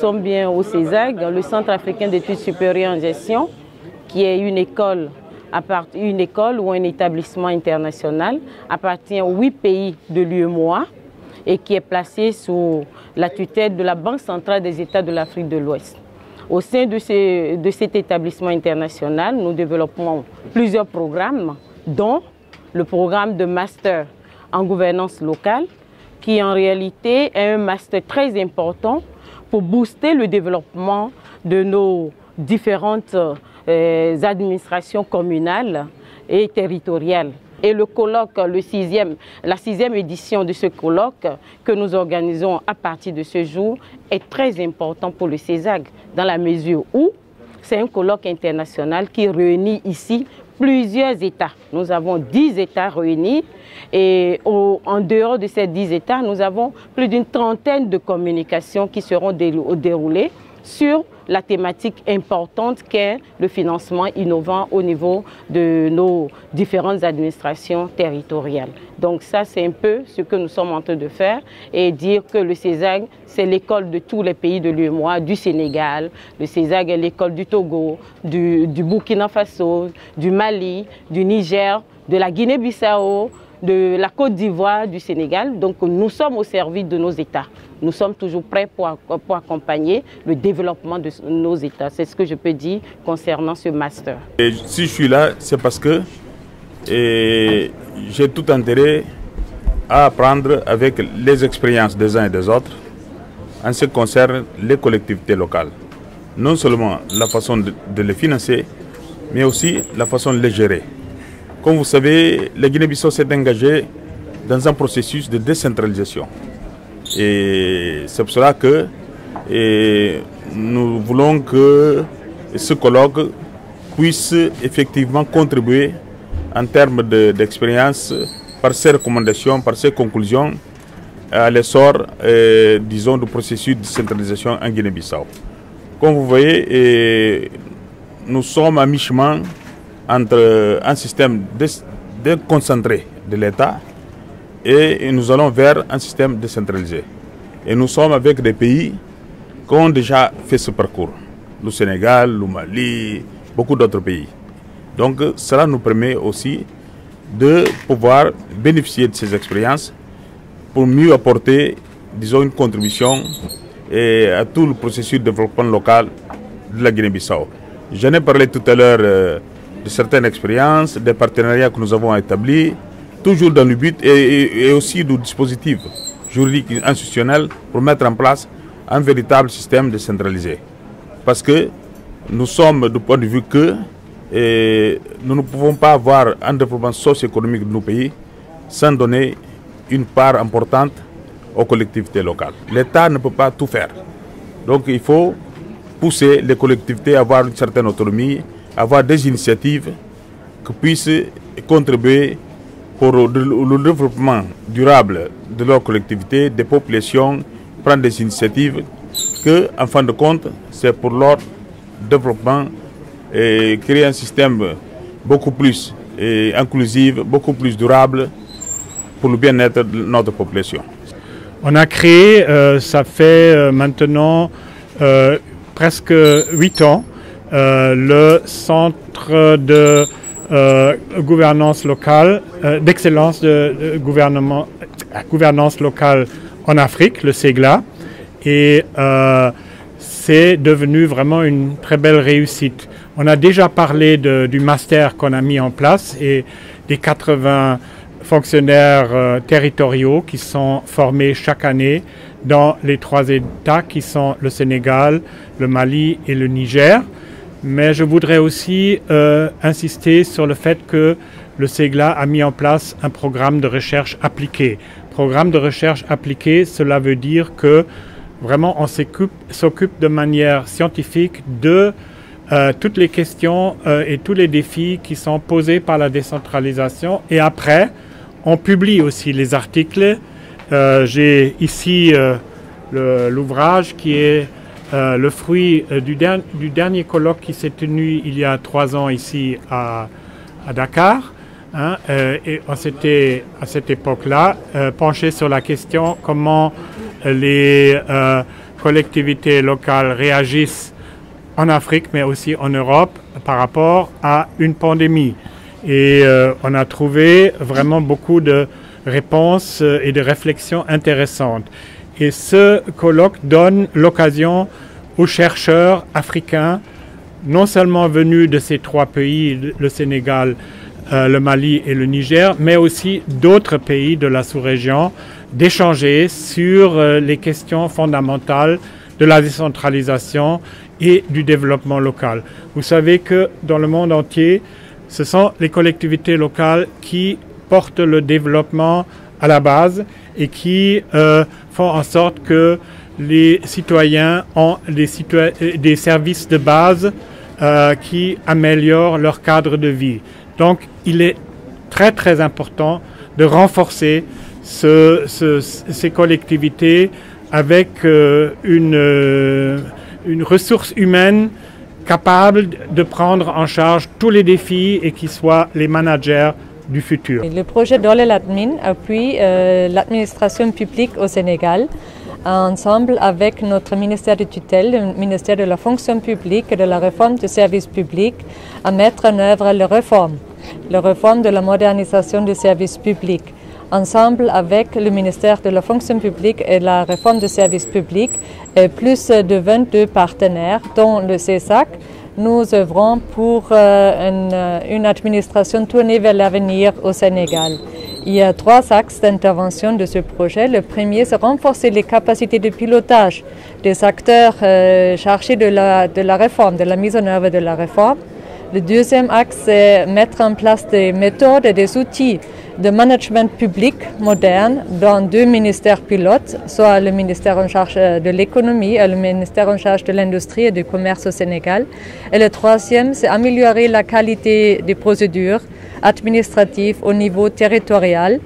sommes bien au CESAG, le Centre africain d'études supérieures en gestion, qui est une école ou un établissement international, appartient aux 8 pays de l'UEMOA et qui est placé sous la tutelle de la Banque centrale des États de l'Afrique de l'Ouest. Au sein de cet établissement international, nous développons plusieurs programmes, dont le programme de master en gouvernance locale, qui en réalité est un master très important pour booster le développement de nos différentes administrations communales et territoriales. Et le colloque, la 6e édition de ce colloque que nous organisons à partir de ce jour est très important pour le CESAG, dans la mesure où c'est un colloque international qui réunit ici plusieurs États. Nous avons 10 États réunis et en dehors de ces 10 États, nous avons plus d'une trentaine de communications qui seront déroulées sur la thématique importante qu'est le financement innovant au niveau de nos différentes administrations territoriales. Donc ça, c'est un peu ce que nous sommes en train de faire et dire que le CESAG, c'est l'école de tous les pays de l'UEMOA, du Sénégal. Le CESAG est l'école du Togo, du Burkina Faso, du Mali, du Niger, de la Guinée-Bissau, de la Côte d'Ivoire, du Sénégal. Donc nous sommes au service de nos États. Nous sommes toujours prêts pour accompagner le développement de nos États. C'est ce que je peux dire concernant ce master. Et si je suis là, c'est parce que j'ai tout intérêt à apprendre avec les expériences des uns et des autres en ce qui concerne les collectivités locales. Non seulement la façon de les financer, mais aussi la façon de les gérer. Comme vous savez, la Guinée-Bissau s'est engagée dans un processus de décentralisation. Et c'est pour cela que nous voulons que ce colloque puisse effectivement contribuer en termes d'expérience par ses recommandations, par ses conclusions à l'essor, disons, du processus de décentralisation en Guinée-Bissau. Comme vous voyez, nous sommes à mi-chemin entre un système déconcentré de l'État et nous allons vers un système décentralisé. Et nous sommes avec des pays qui ont déjà fait ce parcours. Le Sénégal, le Mali, beaucoup d'autres pays. Donc cela nous permet aussi de pouvoir bénéficier de ces expériences pour mieux apporter, disons, une contribution à tout le processus de développement local de la Guinée-Bissau. J'en ai parlé tout à l'heure de certaines expériences, des partenariats que nous avons établis, toujours dans le but et aussi du dispositif juridique institutionnel pour mettre en place un véritable système décentralisé. Parce que nous sommes du point de vue que nous ne pouvons pas avoir un développement socio-économique de nos pays sans donner une part importante aux collectivités locales. L'État ne peut pas tout faire. Donc il faut pousser les collectivités à avoir une certaine autonomie, avoir des initiatives qui puissent contribuer pour le développement durable de leur collectivité, des populations, prendre des initiatives que, en fin de compte, c'est pour leur développement et créer un système beaucoup plus inclusif, beaucoup plus durable pour le bien-être de notre population. On a créé, ça fait maintenant presque 8 ans, le centre de gouvernance locale, d'excellence de gouvernance locale en Afrique, le CEGLA, et c'est devenu vraiment une très belle réussite. On a déjà parlé du master qu'on a mis en place et des 80 fonctionnaires territoriaux qui sont formés chaque année dans les 3 États qui sont le Sénégal, le Mali et le Niger. Mais je voudrais aussi insister sur le fait que le CEGLA a mis en place un programme de recherche appliquée. Programme de recherche appliquée, cela veut dire que vraiment on s'occupe de manière scientifique de toutes les questions et tous les défis qui sont posés par la décentralisation. Et après, on publie aussi les articles. J'ai ici l'ouvrage qui est le fruit du dernier colloque qui s'est tenu il y a 3 ans ici à Dakar. Et on s'était à cette époque-là penché sur la question comment les collectivités locales réagissent en Afrique, mais aussi en Europe, par rapport à une pandémie. Et on a trouvé vraiment beaucoup de réponses et de réflexions intéressantes. Et ce colloque donne l'occasion aux chercheurs africains, non seulement venus de ces trois pays, le Sénégal, le Mali et le Niger, mais aussi d'autres pays de la sous-région, d'échanger sur les questions fondamentales de la décentralisation et du développement local. Vous savez que dans le monde entier, ce sont les collectivités locales qui portent le développement à la base et qui font en sorte que les citoyens ont des services de base qui améliorent leur cadre de vie. Donc, il est très, très important de renforcer ces collectivités avec une ressource humaine capable de prendre en charge tous les défis et qui soient les managers du futur. Le projet Doolé-Latmin appuie l'administration publique au Sénégal ensemble avec notre ministère de tutelle, le ministère de la fonction publique et de la réforme du service public, à mettre en œuvre les réformes de la modernisation du service public. Ensemble avec le ministère de la fonction publique et la réforme du service public et plus de 22 partenaires, dont le CESAC, nous œuvrons pour une administration tournée vers l'avenir au Sénégal. Il y a 3 axes d'intervention de ce projet. Le premier, c'est renforcer les capacités de pilotage des acteurs chargés de la réforme, de la mise en œuvre de la réforme. Le deuxième axe, c'est mettre en place des méthodes et des outils de management public moderne dans 2 ministères pilotes, soit le ministère en charge de l'économie et le ministère en charge de l'industrie et du commerce au Sénégal. Et le troisième, c'est améliorer la qualité des procédures administratives au niveau territorial,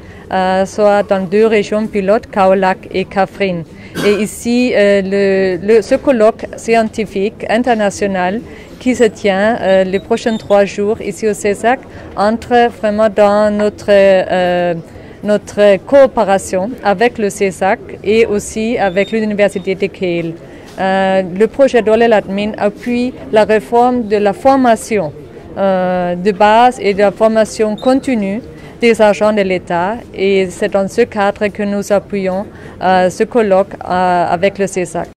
soit dans 2 régions pilotes, Kaolack et Kaffrine. Et ici, ce colloque scientifique international qui se tient les prochains 3 jours ici au CESAC entre vraiment dans notre coopération avec le CESAC et aussi avec l'Université de Kehl. Le projet Doolé-Latmin appuie la réforme de la formation de base et de la formation continue des agents de l'État et c'est dans ce cadre que nous appuyons ce colloque avec le CESAC.